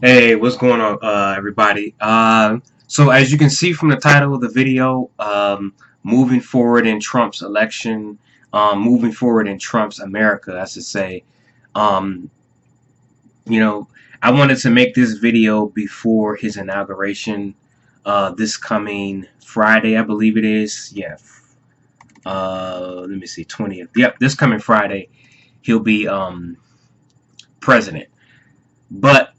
Hey, what's going on, everybody? So as you can see from the title of the video, moving forward in Trump's election, moving forward in Trump's America, I should say. Um, you know, I wanted to make this video before his inauguration, this coming Friday, I believe it is. Yeah. Let me see, 20th. Yep, this coming Friday, he'll be president. But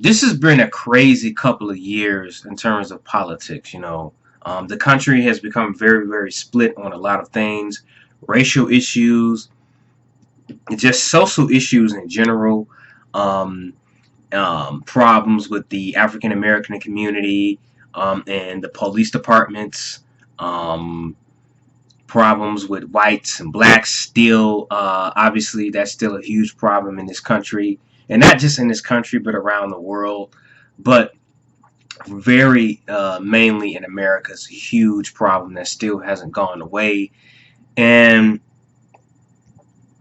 this has been a crazy couple of years in terms of politics. The country has become very, very split on a lot of things, racial issues, just social issues in general, um, problems with the African American community, and the police departments, um, problems with whites and blacks. Still, obviously, that's still a huge problem in this country, and not just in this country, but around the world. But very mainly in America, it's a huge problem that still hasn't gone away. And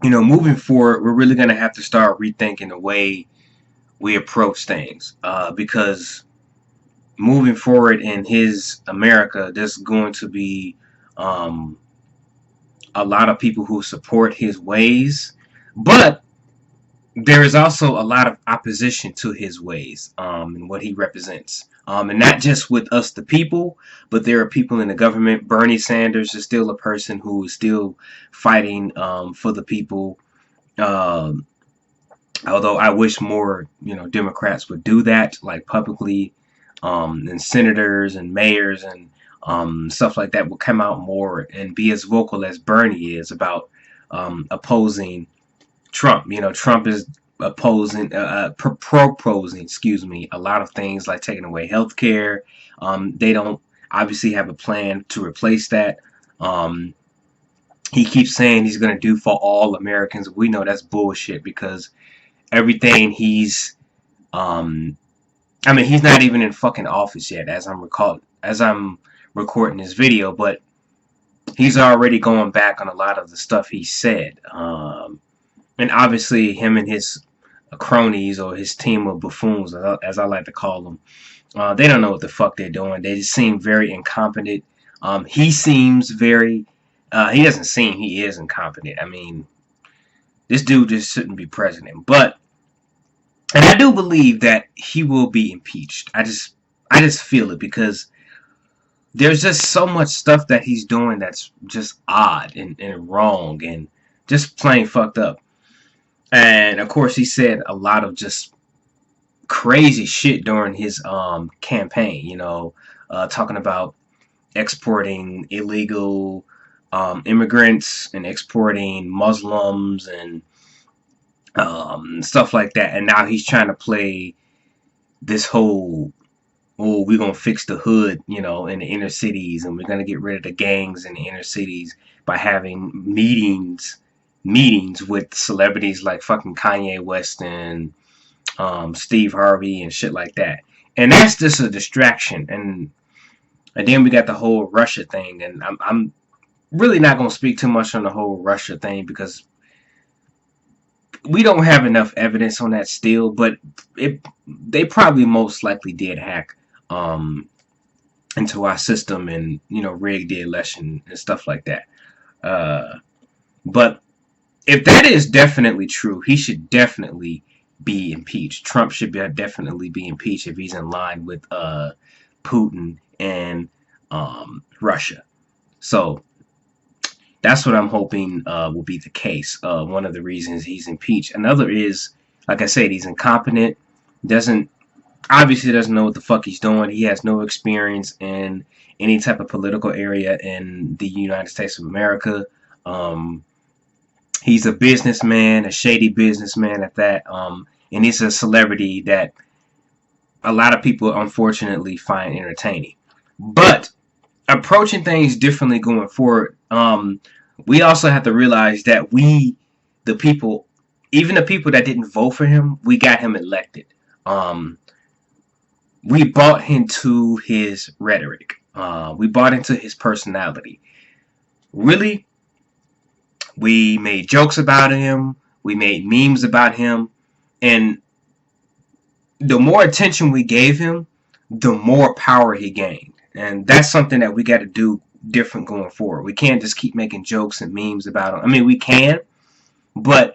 moving forward, we're really going to have to start rethinking the way we approach things, because moving forward in his America, there's going to be um, a lot of people who support his ways, but there is also a lot of opposition to his ways, and what he represents. And not just with us, the people, but there are people in the government. Bernie Sanders is still a person who is still fighting for the people. Um, Although I wish more, Democrats would do that, like publicly, and senators and mayors and stuff like that would come out more and be as vocal as Bernie is about opposing Trump. Trump is proposing, excuse me, a lot of things like taking away health care. They don't obviously have a plan to replace that. Um, he keeps saying he's going to do for all Americans. We know that's bullshit because everything um, he's not even in fucking office yet, as I'm recording this video, but he's already going back on a lot of the stuff he said. And obviously him and his cronies or his team of buffoons, as I like to call them, they don't know what the fuck they're doing. They just seem very incompetent. He seems very. He doesn't seem. He is incompetent. I mean, this dude just shouldn't be president. And I do believe that he will be impeached. I just feel it because there's just so much stuff that he's doing that's just odd and wrong and just plain fucked up. And of course, he said a lot of just crazy shit during his campaign. Talking about exporting illegal immigrants and exporting Muslims and stuff like that. And now he's trying to play this whole, oh, we're gonna fix the hood, in the inner cities, and we're gonna get rid of the gangs in the inner cities by having meetings with celebrities like fucking Kanye West and Steve Harvey and shit like that. And that's just a distraction. And then we got the whole Russia thing, and I'm really not gonna speak too much on the whole Russia thing because we don't have enough evidence on that still. But they probably most likely did hack um, into our system and rig the election and stuff like that. But if that is definitely true, he should definitely be impeached. Trump should definitely be impeached if he's in line with Putin and Russia. So that's what I'm hoping will be the case. One of the reasons he's impeached. Another is, like I said, he's incompetent. Doesn't Obviously doesn't know what the fuck he's doing. He has no experience in any type of political area in the United States of America. Um, he's a businessman, a shady businessman at that. And he's a celebrity that a lot of people unfortunately find entertaining. But approaching things differently going forward, we also have to realize that the people, even the people that didn't vote for him, we got him elected. Um, we bought into his rhetoric. We bought into his personality. Really, we made jokes about him. We made memes about him. And the more attention we gave him, the more power he gained. And that's something that we got to do different going forward. We can't just keep making jokes and memes about him. I mean, we can, but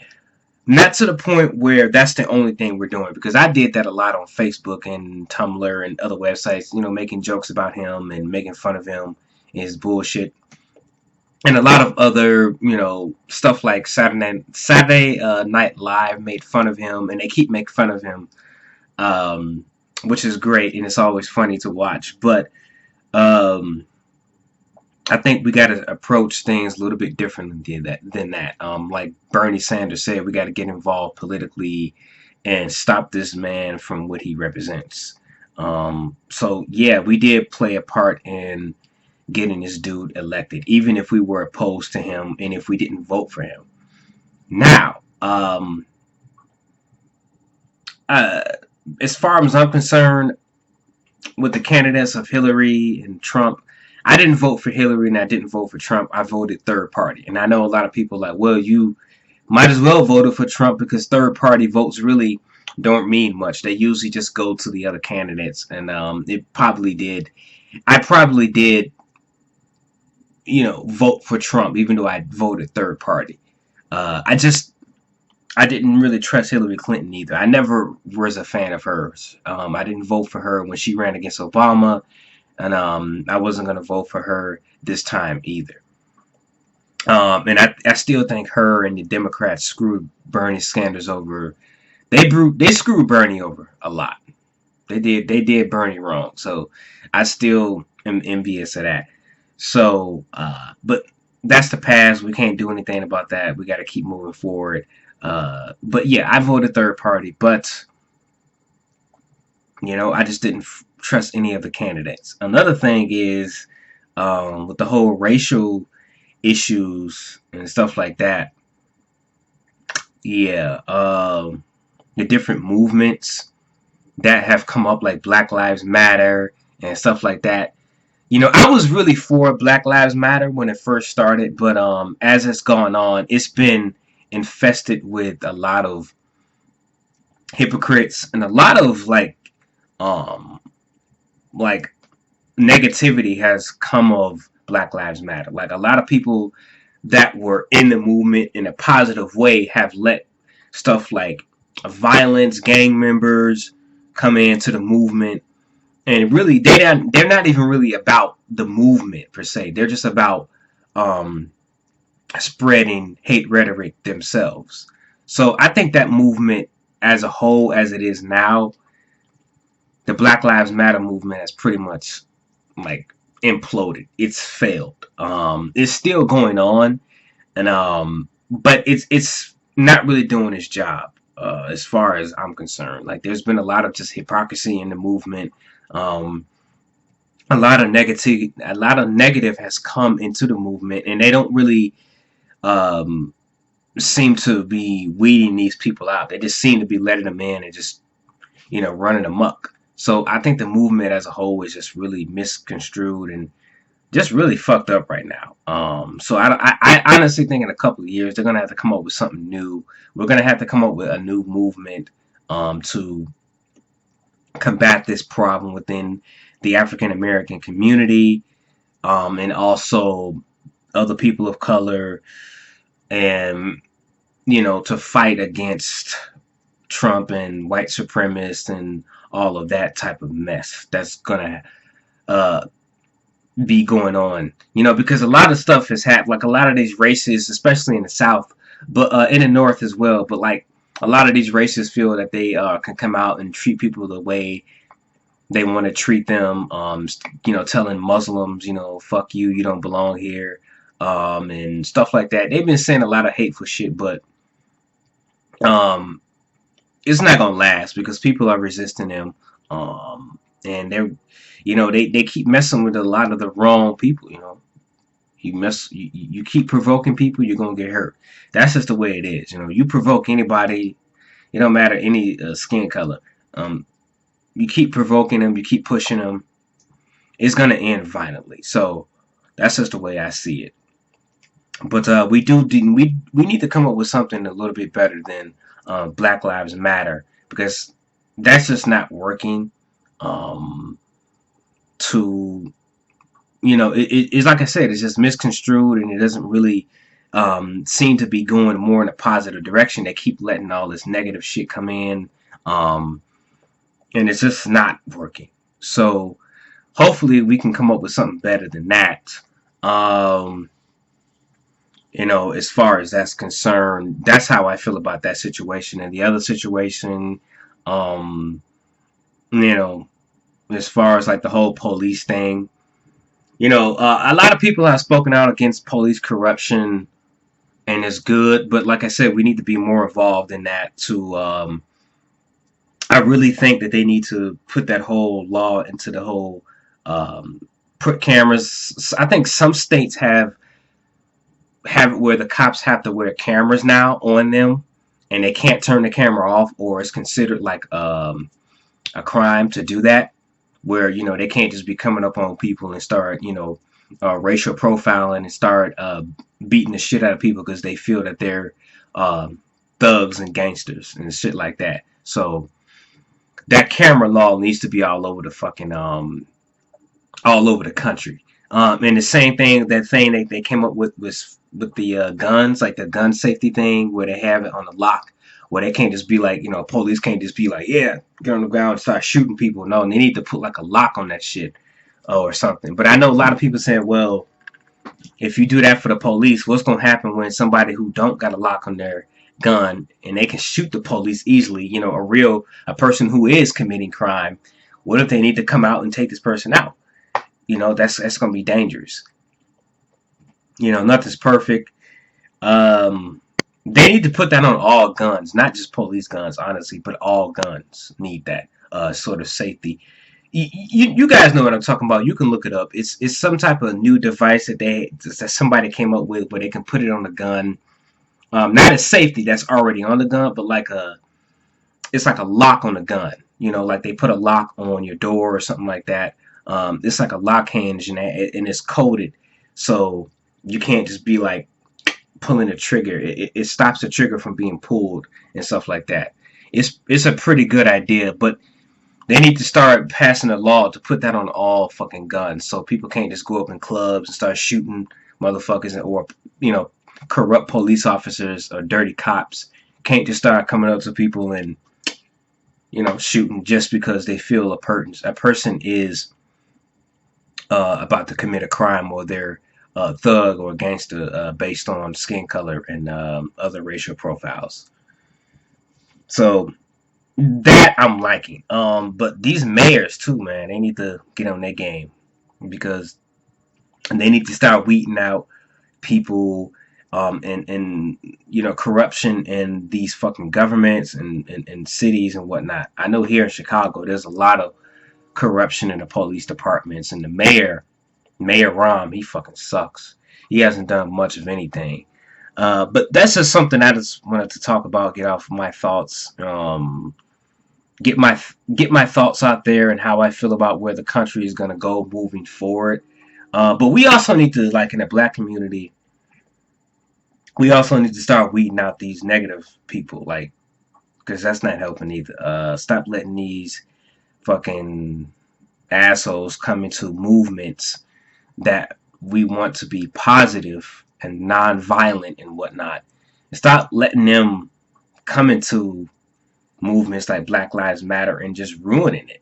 not to the point where that's the only thing we're doing. Because I did that a lot on Facebook and Tumblr and other websites, making jokes about him and making fun of him and his bullshit. And a lot of other, stuff like Saturday Night Live made fun of him, and they keep making fun of him, um, which is great, and it's always funny to watch. But um, I think we got to approach things a little bit differently than that. Like Bernie Sanders said, we got to get involved politically and stop this man from what he represents. So yeah, we did play a part in getting this dude elected, even if we were opposed to him and if we didn't vote for him. Now, uh, as far as I'm concerned, with the candidates of Hillary and Trump, I didn't vote for Hillary and I didn't vote for Trump. I voted third party. And I know a lot of people are like, well, you might as well vote for Trump because third party votes really don't mean much. They usually just go to the other candidates. And it probably did. I probably did, vote for Trump, even though I voted third party. I didn't really trust Hillary Clinton either. I never was a fan of hers. I didn't vote for her when she ran against Obama, and I wasn't going to vote for her this time either. And I still think her and the Democrats screwed Bernie Sanders over. They screwed Bernie over a lot. They did Bernie wrong. So I still am envious of that. So, but that's the past. We can't do anything about that. We got to keep moving forward. But yeah, I voted third party, but I just didn't trust any of the candidates. Another thing is with the whole racial issues and stuff like that. Yeah, the different movements that have come up, like Black Lives Matter and stuff like that. I was really for Black Lives Matter when it first started, but as it's gone on, it's been infested with a lot of hypocrites and a lot of um like negativity has come of Black Lives Matter. Like a lot of people that were in the movement in a positive way have let stuff like violence, gang members come into the movement, and really they're not even really about the movement per se. They're just about um spreading hate rhetoric themselves. So I think that movement as a whole, as it is now, the Black Lives Matter movement has pretty much like imploded. It's failed. It's still going on, and but it's not really doing its job as far as I'm concerned. Like there's been a lot of just hypocrisy in the movement. Um, a lot of negative has come into the movement, and they don't really um, seem to be weeding these people out. They just seem to be letting them in and just running amok. So I think the movement as a whole is just really misconstrued and just really fucked up right now. So I honestly think in a couple of years they're gonna have to come up with something new. We're gonna have to come up with a new movement to combat this problem within the African American community, and also other people of color, and to fight against Trump and white supremacists and all of that type of mess that's gonna uh, be going on. Because a lot of stuff has happened. Like a lot of these races, especially in the South, but in the North as well. But like a lot of these races feel that they can come out and treat people the way they want to treat them. Telling Muslims, fuck you, you don't belong here, and stuff like that. They've been saying a lot of hateful shit, but um, it's not gonna last because people are resisting them, and they keep messing with a lot of the wrong people. You keep provoking people, you're gonna get hurt. That's just the way it is. You provoke anybody, it don't matter any skin color. You keep provoking them, you keep pushing them, it's gonna end violently. So that's just the way I see it. But we need to come up with something a little bit better than Black Lives Matter, because that's just not working. Um, to it's like I said, it's just misconstrued, and it doesn't really seem to be going more in a positive direction. They keep letting all this negative shit come in, um, and it's just not working. So hopefully we can come up with something better than that. Um, as far as that's concerned, that's how I feel about that situation. And the other situation, um, you know, as far as like the whole police thing, a lot of people have spoken out against police corruption, and it's good. But like I said, we need to be more involved in that. I really think that they need to put that whole law into the whole put cameras. I think some states have it where the cops have to wear cameras now on them, and they can't turn the camera off, or it's considered like a crime to do that. Where they can't just be coming up on people and start racial profiling and start beating the shit out of people because they feel that they're thugs and gangsters and shit like that. So that camera law needs to be all over the fucking all over the country. And the same thing, that thing they came up with the guns, like the gun safety thing, where they have it on the lock, where they can't just be like, police can't just be like, yeah, get on the ground and start shooting people. No, they need to put like a lock on that shit or something. But I know a lot of people saying, well, if you do that for the police, what's gonna happen when somebody who don't got a lock on their gun and they can shoot the police easily? A person who is committing crime. What if they need to come out and take this person out? That's gonna be dangerous. Nothing's perfect. They need to put that on all guns, not just police guns, honestly, but all guns need that sort of safety. You guys know what I'm talking about. You can look it up. It's some type of new device that somebody came up with where they can put it on the gun. Not as safety that's already on the gun, but it's like a lock on the gun. Like they put a lock on your door or something like that. It's like a lock hinge and it's coded, so you can't just be like pulling the trigger. It stops the trigger from being pulled and stuff like that. It's a pretty good idea, but they need to start passing a law to put that on all fucking guns, so people can't just go up in clubs and start shooting motherfuckers, or corrupt police officers or dirty cops can't just start coming up to people and shooting just because they feel a person is about to commit a crime, or they're a thug or a gangster based on skin color and other racial profiles. So that I'm liking. But these mayors too, man, they need to get on their game, because they need to start weeding out people and corruption in these fucking governments and cities and whatnot. I know here in Chicago there's a lot of corruption in the police departments, and the Mayor Rom, he fucking sucks. He hasn't done much of anything. But that's just something I just wanted to talk about, get off my thoughts, get my thoughts out there and how I feel about where the country is gonna go moving forward. But we also need to, like in the black community, we also need to start weeding out these negative people, like, because that's not helping either. Stop letting these fucking assholes come into movements that we want to be positive and non-violent and whatnot, and stop letting them come into movements like Black Lives Matter and just ruining it.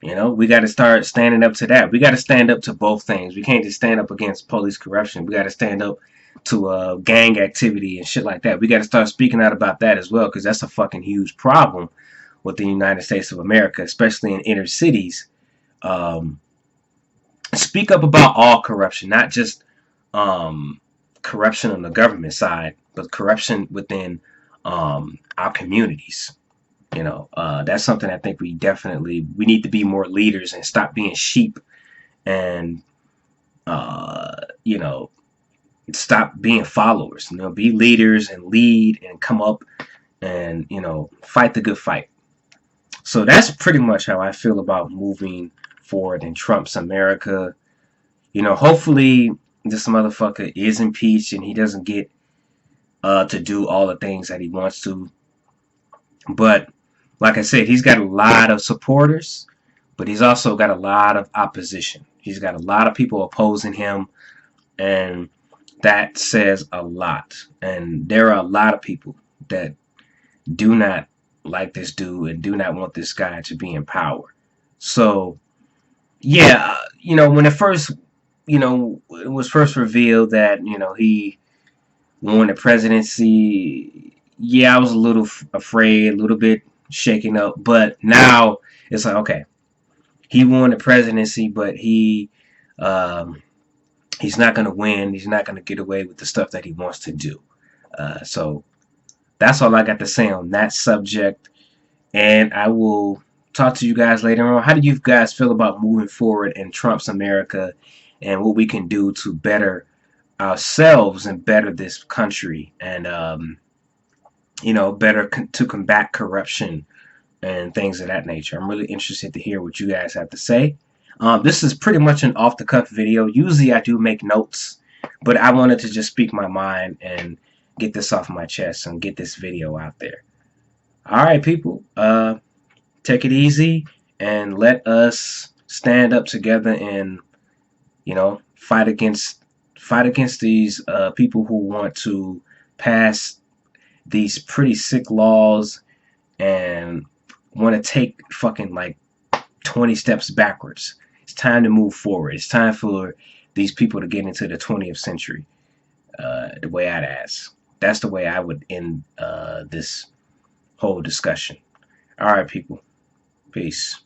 We got to start standing up to that. We got to stand up to both things. We can't just stand up against police corruption. We got to stand up to gang activity and shit like that. We got to start speaking out about that as well, because that's a fucking huge problem with the United States of America, especially in inner cities. Speak up about all corruption, not just corruption on the government side, but corruption within our communities. That's something I think we need to be more leaders and stop being sheep, and stop being followers. Be leaders and lead and come up and fight the good fight. So that's pretty much how I feel about moving forward in Trump's America. Hopefully this motherfucker is impeached and he doesn't get to do all the things that he wants to. But like I said, he's got a lot of supporters, but he's also got a lot of opposition. He's got a lot of people opposing him, and that says a lot. And there are a lot of people that do not like this dude and do not want this guy to be in power. So, yeah, when it was first revealed that, he won the presidency, yeah, I was a little afraid, a little bit shaken up. But now it's like, okay, he won the presidency, but he's not going to win. He's not going to get away with the stuff that he wants to do. So that's all I got to say on that subject. And I will talk to you guys later on. How do you guys feel about moving forward in Trump's America and what we can do to better ourselves and better this country and, better to combat corruption and things of that nature? I'm really interested to hear what you guys have to say. This is pretty much an off-the-cuff video. Usually I do make notes, but I wanted to just speak my mind and get this off my chest and get this video out there. All right, people, take it easy and let us stand up together and, fight against these people who want to pass these pretty sick laws and want to take fucking like 20 steps backwards. It's time to move forward. It's time for these people to get into the 20th century. The way I'd ask. That's the way I would end this whole discussion. All right, people. Peace.